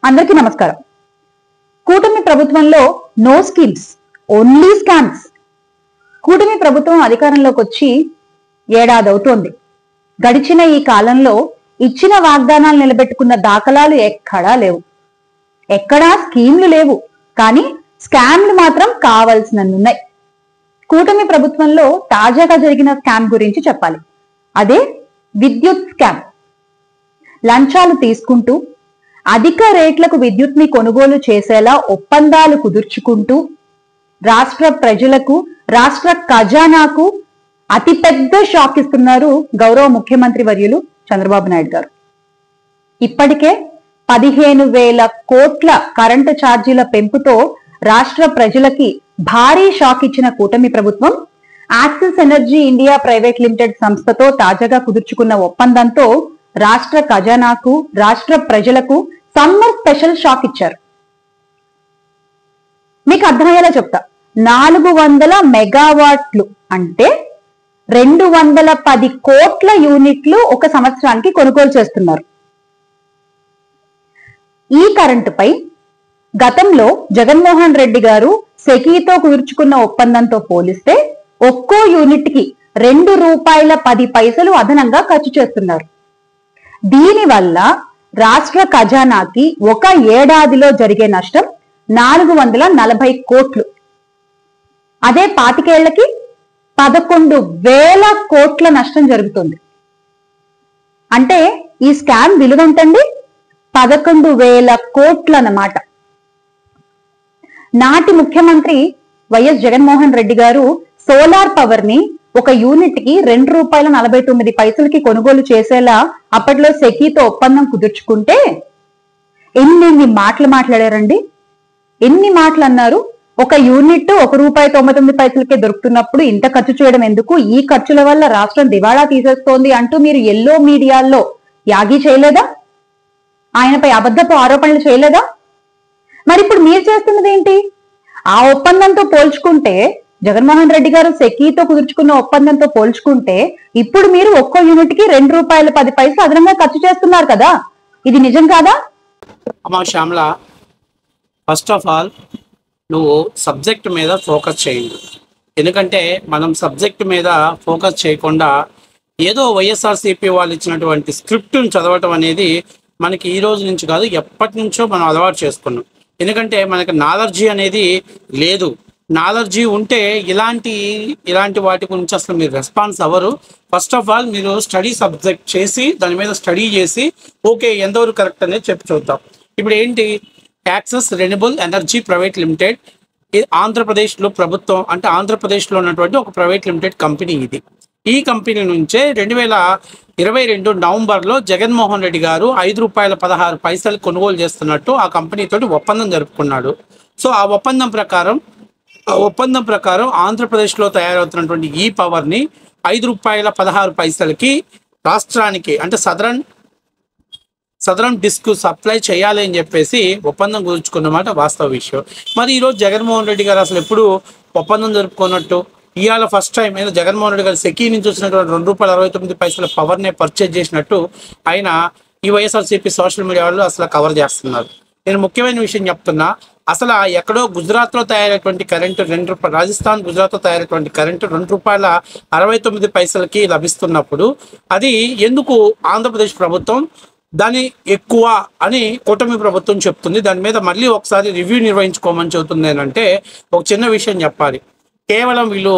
అందరికీ నమస్కారం. కూటమి ప్రభుత్వంలో నో స్కీమ్స్, ఓన్లీ స్కామ్స్. కూటమి ప్రభుత్వం అధికారంలోకి వచ్చి ఏడాది అవుతోంది. గడిచిన ఈ కాలంలో ఇచ్చిన వాగ్దానాలు నిలబెట్టుకున్న దాఖలాలు ఎక్కడా లేవు. ఎక్కడా స్కీమ్లు లేవు, కానీ స్కామ్లు మాత్రం కావాల్సినన్నున్నాయి. కూటమి ప్రభుత్వంలో తాజాగా జరిగిన స్కామ్ గురించి చెప్పాలి. అదే విద్యుత్ స్కామ్. లంచాలు తీసుకుంటూ అధిక రేట్లకు విద్యుత్ ని కొనుగోలు చేసేలా ఒప్పందాలు కుదుర్చుకుంటూ రాష్ట్ర ప్రజలకు, రాష్ట్ర ఖజానాకు అతిపెద్ద షాక్ ఇస్తున్నారు గౌరవ ముఖ్యమంత్రి వర్యులు చంద్రబాబు నాయుడు గారు. ఇప్పటికే 15,000 కోట్ల కరెంటు ఛార్జీల పెంపుతో రాష్ట్ర ప్రజలకి భారీ షాక్ ఇచ్చిన కూటమి ప్రభుత్వం axis energy India private limited సంస్థతో తాజాగా కుదుర్చుకున్న ఒప్పందంతో రాష్ట్ర ఖజానాకు, రాష్ట్ర ప్రజలకు సమ్మర్ స్పెషల్ షాక్ ఇచ్చారు. మీకు అర్థమయ్యేలా చెప్తా. 400 మెగావాట్లు అంటే 210 కోట్ల యూనిట్లు ఒక సంవత్సరానికి కొనుగోలు చేస్తున్నారు. ఈ కరెంటుపై గతంలో జగన్మోహన్ రెడ్డి గారు సెకీతో కుదుర్చుకున్న ఒప్పందంతో పోలిస్తే ఒక్కో యూనిట్ కి ₹2.10 అదనంగా ఖర్చు చేస్తున్నారు. దీనివల్ల రాష్ట్ర ఖజానాకి ఒక ఏడాదిలో జరిగే నష్టం 440 కోట్లు. అదే 25 ఏళ్లకి 11,000 కోట్ల నష్టం జరుగుతుంది. అంటే ఈ స్కామ్ విలువ ఎంతండి? 11,000 కోట్లు అన్నమాట. నాటి ముఖ్యమంత్రి వైఎస్ జగన్మోహన్ రెడ్డి గారు సోలార్ పవర్ ని ఒక యూనిట్ కి ₹2.49 కొనుగోలు చేసేలా అప్పట్లో సెకీతో ఒప్పందం కుదుర్చుకుంటే ఎన్ని మాటలు మాట్లాడారండి. ఎన్ని మాటలు అన్నారు. ఒక యూనిట్ ₹1.99 దొరుకుతున్నప్పుడు ఇంత ఖర్చు చేయడం ఎందుకు, ఈ ఖర్చుల వల్ల రాష్ట్రం దివాళా తీసేస్తోంది అంటూ మీరు ఎల్లో మీడియాల్లో యాగి చేయలేదా? ఆయనపై అబద్ధపు ఆరోపణలు చేయలేదా? మరి ఇప్పుడు మీరు చేస్తున్నది ఏంటి? ఆ ఒప్పందంతో పోల్చుకుంటే, జగన్మోహన్ రెడ్డి గారు సెకీతో కుదుర్చుకున్న ఒప్పందంతో పోల్చుకుంటే ఇప్పుడు మీరు ఒక్కో యూనిట్ కి ₹2.10 అదనంగా ఖర్చు చేస్తున్నారు కదా. ఇది నిజం కాదా? అమ్మా శ్యామల, ఫస్ట్ ఆఫ్ ఆల్ నువ్వు సబ్జెక్ట్ మీద ఫోకస్ చేయండి. ఎందుకంటే మనం సబ్జెక్ట్ మీద ఫోకస్ చేయకుండా ఏదో వైఎస్ఆర్సీపీ వాళ్ళు ఇచ్చినటువంటి స్క్రిప్ట్ను చదవటం అనేది మనకి ఈ రోజు నుంచి కాదు, ఎప్పటి నుంచో మనం అలవాటు చేసుకున్నాం. ఎందుకంటే మనకి నాలెడ్జీ అనేది లేదు. నాలెడ్జీ ఉంటే ఇలాంటి వాటి గురించి అసలు మీరు రెస్పాన్స్ అవ్వరు. ఫస్ట్ ఆఫ్ ఆల్ మీరు స్టడీ సబ్జెక్ట్ చేసి దాని మీద స్టడీ చేసి ఓకే ఎంతవరకు కరెక్ట్ అనేది చెప్పి చూద్దాం. ఇప్పుడు ఏంటి, axis renewable energy private limited ఆంధ్రప్రదేశ్లో ప్రభుత్వం, అంటే ఆంధ్రప్రదేశ్లో ఉన్నటువంటి ఒక ప్రైవేట్ లిమిటెడ్ కంపెనీ ఇది. ఈ కంపెనీ నుంచే 2022 నవంబర్లో జగన్మోహన్ రెడ్డి గారు ₹5.16 కొనుగోలు చేస్తున్నట్టు ఆ కంపెనీతో ఒప్పందం జరుపుకున్నాడు. సో ఆ ఒప్పందం ప్రకారం ఆంధ్రప్రదేశ్లో తయారవుతున్నటువంటి ఈ పవర్ని ₹5.16 రాష్ట్రానికి, అంటే సదరన్ డిస్క్ సప్లై చేయాలి అని చెప్పేసి ఒప్పందం కుదుర్చుకున్నమాట వాస్తవ విషయం. మరి ఈరోజు జగన్మోహన్ రెడ్డి గారు అసలు ఎప్పుడు ఒప్పందం జరుపుకున్నట్టు, ఇవాళ ఫస్ట్ టైం ఏదో జగన్మోహన్ రెడ్డి గారు సెకీ నుంచి వచ్చినటువంటి ₹2.69 పవర్నే పర్చేజ్ చేసినట్టు ఆయన ఈ వైఎస్ఆర్సీపీ సోషల్ మీడియా వాళ్ళు అసలు కవర్ చేస్తున్నారు. నేను ముఖ్యమైన విషయం చెప్తున్నా. అసలు ఎక్కడో గుజరాత్లో తయారైనటువంటి కరెంటు రాజస్థాన్ గుజరాత్లో తయారైనటువంటి కరెంటు ₹2.69 లభిస్తున్నప్పుడు అది ఎందుకు ఆంధ్రప్రదేశ్ ప్రభుత్వం దాన్ని ఎక్కువ అని కూటమి ప్రభుత్వం చెప్తుంది? దాని మీద మళ్ళీ ఒకసారి రివ్యూ నిర్వహించుకోమని చెబుతుంది. ఏంటంటే ఒక చిన్న విషయం చెప్పాలి. కేవలం వీళ్ళు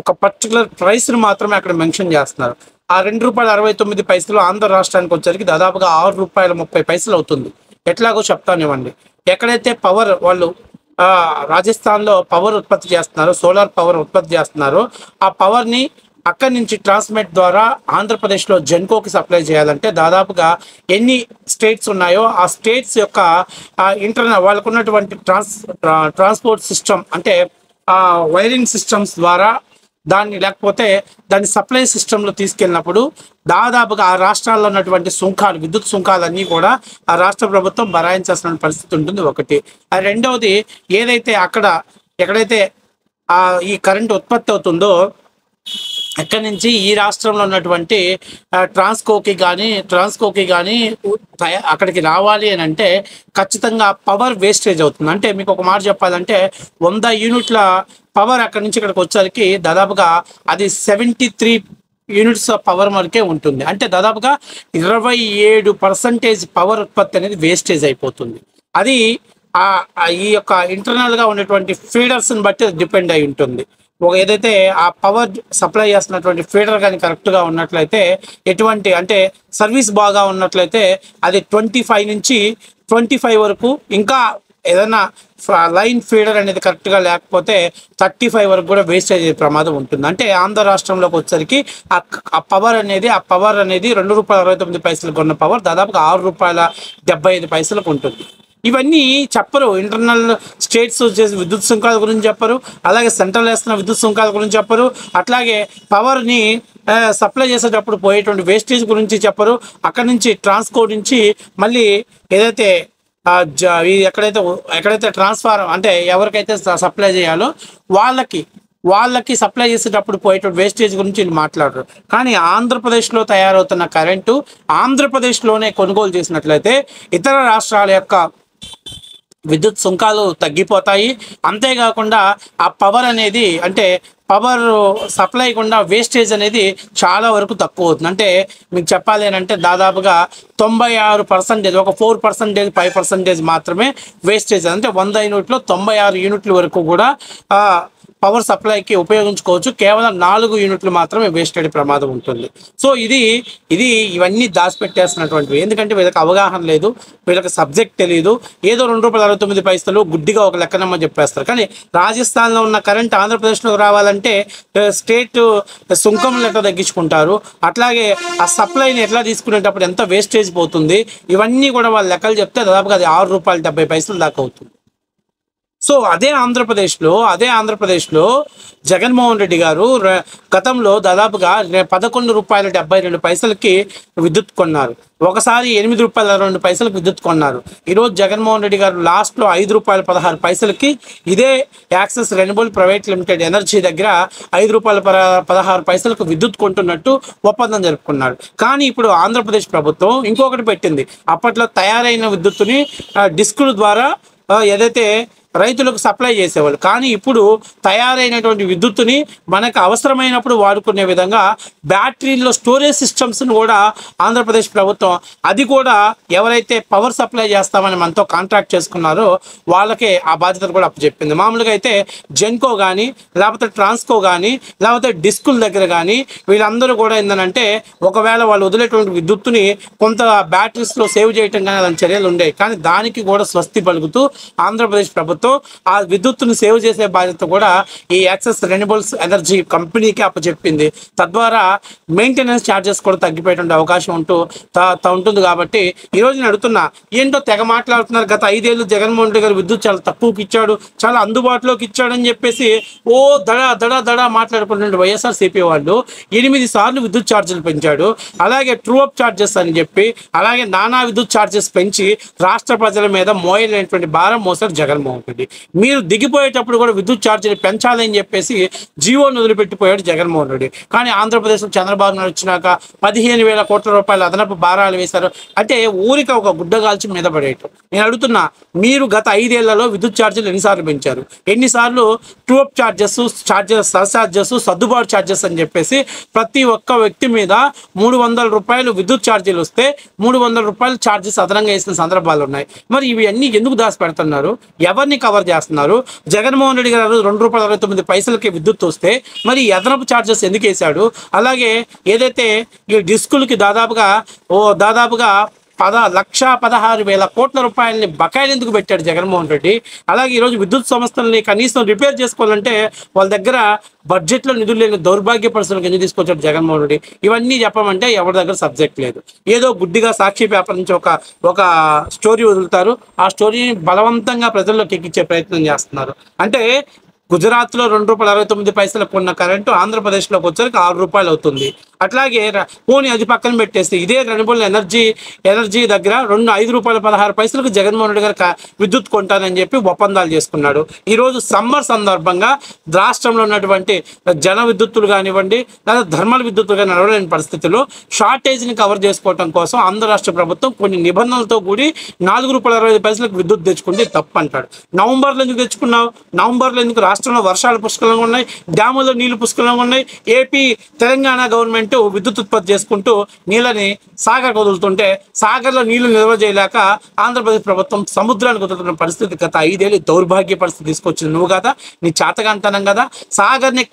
ఒక పర్టికులర్ ప్రైస్ని మాత్రమే అక్కడ మెన్షన్ చేస్తున్నారు. ఆ ₹2.69 ఆంధ్ర రాష్ట్రానికి వచ్చేసరికి దాదాపుగా ₹6.30 అవుతుంది. ఎట్లాగో చెప్తానివ్వండి. ఎక్కడైతే పవర్ వాళ్ళు రాజస్థాన్లో పవర్ ఉత్పత్తి చేస్తున్నారో, సోలార్ పవర్ ఉత్పత్తి చేస్తున్నారో, ఆ పవర్ని అక్కడి నుంచి ట్రాన్స్మిట్ ద్వారా ఆంధ్రప్రదేశ్లో జెన్కోకి సప్లై చేయాలంటే దాదాపుగా ఎన్ని స్టేట్స్ ఉన్నాయో ఆ స్టేట్స్ యొక్క ఇంటర్నల్ వాళ్ళకు ఉన్నటువంటి ట్రాన్స్పోర్ట్ సిస్టమ్, అంటే వైరింగ్ సిస్టమ్స్ ద్వారా దాన్ని, లేకపోతే దాన్ని సప్లై సిస్టంలో తీసుకెళ్ళినప్పుడు దాదాపుగా ఆ రాష్ట్రాల్లో ఉన్నటువంటి సుంకాలు, విద్యుత్ సుంకాలన్నీ కూడా ఆ రాష్ట్ర ప్రభుత్వం భరాయించాల్సిన పరిస్థితి ఉంటుంది ఒకటి. రెండవది, ఏదైతే ఎక్కడైతే ఈ కరెంట్ ఉత్పత్తి అవుతుందో ఎక్కడి నుంచి ఈ రాష్ట్రంలో ఉన్నటువంటి ట్రాన్స్కోకి కానీ అక్కడికి రావాలి అని అంటే ఖచ్చితంగా పవర్ వేస్టేజ్ అవుతుంది. అంటే మీకు ఒక మాట చెప్పాలంటే 100 యూనిట్ల పవర్ అక్కడి నుంచి ఇక్కడికి వచ్చేసరికి దాదాపుగా అది 73 యూనిట్స్ ఆఫ్ పవర్ వరకే ఉంటుంది. అంటే దాదాపుగా 27% పవర్ ఉత్పత్తి అనేది వేస్టేజ్ అయిపోతుంది. అది ఈ యొక్క ఇంటర్నల్గా ఉన్నటువంటి ఫీడర్స్ని బట్టి డిపెండ్ అయి ఉంటుంది. ఏదైతే ఆ పవర్ సప్లై చేస్తున్నటువంటి ఫీడర్ కానీ కరెక్ట్గా ఉన్నట్లయితే ఎటువంటి అంటే సర్వీస్ బాగా ఉన్నట్లయితే అది 25 నుంచి 25 వరకు, ఇంకా ఏదైనా లైన్ ఫీడర్ అనేది కరెక్ట్గా లేకపోతే 35 వరకు కూడా వేస్టేజ్ అయ్యే ప్రమాదం ఉంటుంది. అంటే ఆంధ్ర రాష్ట్రంలోకి వచ్చేసరికి ఆ పవర్ అనేది ₹2.69 కొన్న పవర్ దాదాపుగా ₹6.75 ఉంటుంది. ఇవన్నీ చెప్పరు. ఇంటర్నల్ స్టేట్స్ వచ్చేసి విద్యుత్ సుంకాల గురించి చెప్పరు, అలాగే సెంట్రల్ వేస్తున్న విద్యుత్ సుంకాల గురించి చెప్పరు, అట్లాగే పవర్ని సప్లై చేసేటప్పుడు పోయేటువంటి వేస్టేజ్ గురించి చెప్పరు. అక్కడి నుంచి ట్రాన్స్కో నుంచి మళ్ళీ ఏదైతే ఎక్కడైతే ట్రాన్స్ఫార్మర్ అంటే ఎవరికైతే సప్లై చేయాలో వాళ్ళకి సప్లై చేసేటప్పుడు పోయేటువంటి వేస్టేజ్ గురించి మాట్లాడరు. కానీ ఆంధ్రప్రదేశ్లో తయారవుతున్న కరెంటు ఆంధ్రప్రదేశ్లోనే కొనుగోలు చేసినట్లయితే ఇతర రాష్ట్రాల యొక్క విద్యుత్ సుంకాలు తగ్గిపోతాయి. అంతేకాకుండా ఆ పవర్ అనేది అంటే పవర్ సప్లై కూడా వేస్టేజ్ అనేది చాలా వరకు తక్కువ అవుతుంది. అంటే మీకు చెప్పాలి అని అంటే దాదాపుగా 96%, ఒక 4%, 5% మాత్రమే వేస్టేజ్. అంటే 100 యూనిట్లో 96 యూనిట్ల వరకు కూడా పవర్ సప్లైకి ఉపయోగించుకోవచ్చు. కేవలం 4 యూనిట్లు మాత్రమే వేస్ట్ అయ్యే ప్రమాదం ఉంటుంది. సో ఇవన్నీ దాచిపెట్టేస్తున్నటువంటివి. ఎందుకంటే వీళ్ళకి అవగాహన లేదు, వీళ్ళకి సబ్జెక్ట్ తెలియదు. ఏదో ₹2.69 గుడ్డిగా ఒక లెక్కనమ్మ చెప్పేస్తారు. కానీ రాజస్థాన్లో ఉన్న కరెంట్ ఆంధ్రప్రదేశ్లోకి రావాలంటే స్టేట్ సుంకం ఎట్లా తగ్గించుకుంటారు, అట్లాగే ఆ సప్లైని ఎట్లా తీసుకునేటప్పుడు ఎంత వేస్టేజ్ పోతుంది, ఇవన్నీ కూడా వాళ్ళ లెక్కలు చెప్తే దాదాపుగా అది ₹6.70 దాకా అవుతుంది. సో అదే ఆంధ్రప్రదేశ్లో జగన్మోహన్ రెడ్డి గారు గతంలో దాదాపుగా ₹11.72 విద్యుత్ కొన్నారు. ఒకసారి ₹8.62 విద్యుత్ కొన్నారు. ఈరోజు జగన్మోహన్ రెడ్డి గారు లాస్ట్లో ₹5.16 ఇదే access renewable private limited energy దగ్గర ₹5.16 విద్యుత్ కొంటున్నట్టు ఒప్పందం జరుపుకున్నాడు. కానీ ఇప్పుడు ఆంధ్రప్రదేశ్ ప్రభుత్వం ఇంకొకటి పెట్టింది. అప్పట్లో తయారైన విద్యుత్తుని డిస్కుల ద్వారా ఏదైతే రైతులకు సప్లై చేసేవాళ్ళు, కానీ ఇప్పుడు తయారైనటువంటి విద్యుత్తుని మనకు అవసరమైనప్పుడు వాడుకునే విధంగా బ్యాటరీల్లో స్టోరేజ్ సిస్టమ్స్ని కూడా ఆంధ్రప్రదేశ్ ప్రభుత్వం అది కూడా ఎవరైతే పవర్ సప్లై చేస్తామని మనతో కాంట్రాక్ట్ చేసుకున్నారో వాళ్ళకే ఆ బాధ్యతలు కూడా అప్పచెప్పింది. మామూలుగా అయితే జెన్కో కానీ లేకపోతే ట్రాన్స్కో కానీ లేకపోతే డిస్కుల దగ్గర కానీ వీళ్ళందరూ కూడా ఏంటంటే ఒకవేళ వాళ్ళు వదిలేటువంటి విద్యుత్తుని కొంత బ్యాటరీస్లో సేవ్ చేయటం కానీ అలాంటి చర్యలు ఉండేవి. కానీ దానికి కూడా స్వస్తి పలుకుతూ ఆంధ్రప్రదేశ్ ప్రభుత్వం ఆ విద్యుత్తును సేవ్ చేసే బాధ్యత కూడా ఈ యాక్సెస్ రెన్యూబుల్స్ ఎనర్జీ కంపెనీకి అప్పచెప్పింది. తద్వారా మెయింటెనెన్స్ ఛార్జెస్ కూడా తగ్గిపోయేటువంటి అవకాశం ఉంటుంది. కాబట్టి ఈరోజు నేను అడుగుతున్నా, ఏంటో తెగ మాట్లాడుతున్నారు. గత 5 ఏళ్ళు జగన్మోహన్ రెడ్డి గారు విద్యుత్ చాలా తక్కువకి ఇచ్చాడు, చాలా అందుబాటులోకి ఇచ్చాడని చెప్పేసి దడా మాట్లాడుకుంటున్న వైఎస్ఆర్సీపీ వాళ్ళు 8 సార్లు విద్యుత్ ఛార్జీలు పెంచాడు. అలాగే ట్రూ అప్ ఛార్జెస్ అని చెప్పి అలాగే నానా విద్యుత్ ఛార్జెస్ పెంచి రాష్ట్ర ప్రజల మీద మోయలేనటువంటి భారం మోసారు జగన్మోహన్ రెడ్డి. మీరు దిగిపోయేటప్పుడు కూడా విద్యుత్ ఛార్జీలు పెంచాలని చెప్పేసి జీవోను వదిలిపెట్టిపోయాడు జగన్మోహన్ రెడ్డి. కానీ ఆంధ్రప్రదేశ్లో చంద్రబాబు నాయుడు వచ్చినాక 15,000 కోట్ల రూపాయలు అదనపు భారాలు వేశారు. అంటే ఊరికి ఒక గుడ్డ కాల్చి మీద పడేయటం. నేను అడుగుతున్నా, మీరు గత 5 ఏళ్లలో విద్యుత్ ఛార్జీలు ఎన్నిసార్లు పెంచారు? ఎన్నిసార్లు ట్రూ అప్ ఛార్జెస్, సర్ఛార్జెస్, సర్దుబాటు ఛార్జెస్ అని చెప్పేసి ప్రతి ఒక్క వ్యక్తి మీద ₹300 విద్యుత్ ఛార్జీలు వస్తే ₹300 ఛార్జెస్ అదనంగా వేసిన సందర్భాలు ఉన్నాయి. మరి ఇవి అన్ని ఎందుకు దాచిపెడుతున్నారు? ఎవరిని కవర్ చేస్తున్నారు? జగన్మోహన్ రెడ్డి గారు ₹2.69 విద్యుత్ వస్తే మరి అదనపు ఛార్జెస్ ఎందుకు వేశాడు? అలాగే ఏదైతే ఈ డిస్కులకి దాదాపుగా 1,16,000 కోట్ల రూపాయలని బకాయిలు ఎందుకు పెట్టాడు జగన్మోహన్ రెడ్డి? అలాగే ఈరోజు విద్యుత్ సంస్థలని కనీసం రిపేర్ చేసుకోవాలంటే వాళ్ళ దగ్గర బడ్జెట్లో నిధులు లేని దౌర్భాగ్య పరిస్థితులకు ఎందుకు తీసుకొచ్చాడు జగన్మోహన్ రెడ్డి? ఇవన్నీ చెప్పమంటే ఎవరి దగ్గర సబ్జెక్ట్ లేదు. ఏదో గుడ్డిగా సాక్షి పేపర్ నుంచి ఒక స్టోరీ వదులుతారు. ఆ స్టోరీని బలవంతంగా ప్రజల్లోకి ఎక్కించే ప్రయత్నం చేస్తున్నారు. అంటే గుజరాత్లో ₹2.69 కొన్న కరెంటు ఆంధ్రప్రదేశ్లోకి వచ్చరికి ₹6 అవుతుంది. అట్లాగే పోనీ అది పక్కన పెట్టేస్తే ఇదే రెన్యూబుల్ ఎనర్జీ దగ్గర ₹5.16 జగన్మోహన్ రెడ్డి గారు విద్యుత్ కొంటానని చెప్పి ఒప్పందాలు చేసుకున్నాడు. ఈరోజు సమ్మర్ సందర్భంగా రాష్ట్రంలో ఉన్నటువంటి జన విద్యుత్తులు కానివ్వండి లేదా థర్మల్ విద్యుత్తులు కానీ నడవలేని పరిస్థితుల్లో షార్టేజ్ని కవర్ చేసుకోవడం కోసం ఆంధ్ర రాష్ట్ర ప్రభుత్వం కొన్ని నిబంధనలతో కూడి ₹4.65 విద్యుత్ తెచ్చుకుంటే తప్పు అంటాడు. నవంబర్లో ఎందుకు తెచ్చుకున్నావు? నవంబర్లో ఎందుకు? రాష్ట్రంలో వర్షాలు పుష్కలంగా ఉన్నాయి, డ్యాముల్లో నీళ్లు పుష్కలంగా ఉన్నాయి. ఏపీ తెలంగాణ గవర్నమెంట్ విద్యుత్ ఉత్పత్తి చేసుకుంటూ నీళ్ళని సాగర్ వదులుతుంటే సాగర్లో నీళ్లు నిల్వ చేయలేక ఆంధ్రప్రదేశ్ ప్రభుత్వం సముద్రానికి వదులుతున్న పరిస్థితి గత 5 ఏళ్ళు దౌర్భాగ్య పరిస్థితి తీసుకొచ్చింది నువ్వు కదా, నీ చేతగాంతనం కదా. సాగర్ని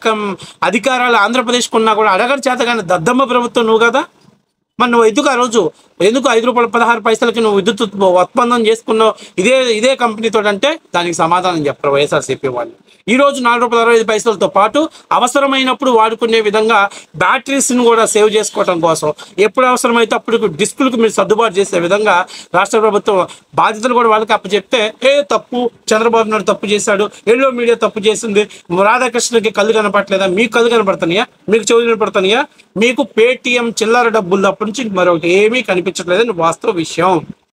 అధికారాలు ఆంధ్రప్రదేశ్కి ఉన్నా కూడా అడగని చేతగాని దద్దమ్మ ప్రభుత్వం నువ్వు కదా. మరి నువ్వు ఎందుకు ఆ రోజు ₹5.16 నువ్వు విద్యుత్ ఒప్పందం చేసుకున్నావు ఇదే కంపెనీతో అంటే దానికి సమాధానం చెప్పరు వైఎస్ఆర్సీపీ వాళ్ళు. ఈరోజు ₹4.65 పాటు అవసరమైనప్పుడు వాడుకునే విధంగా బ్యాటరీస్ని కూడా సేవ్ చేసుకోవడం కోసం ఎప్పుడు అవసరమైతే అప్పుడు డిస్కులకు మీరు సర్దుబాటు చేసే విధంగా రాష్ట్ర ప్రభుత్వం బాధ్యతలు కూడా వాళ్ళకి అప్పచెప్తే తప్పు చంద్రబాబు నాయుడు తప్పు చేశాడు, ఎల్లో మీడియా తప్పు చేసింది, రాధాకృష్ణకి కళ్ళు కనపడలేదా? మీకు కళ్ళు కనపడుతున్నాయా? మీకు చెవులు కనపడుతున్నాయా? మీకు పేటీఎం చిల్లర డబ్బులు తప్ప నుంచి మరొకటి ఏమీ కనిపించట్లేదని వాస్తవ విషయం.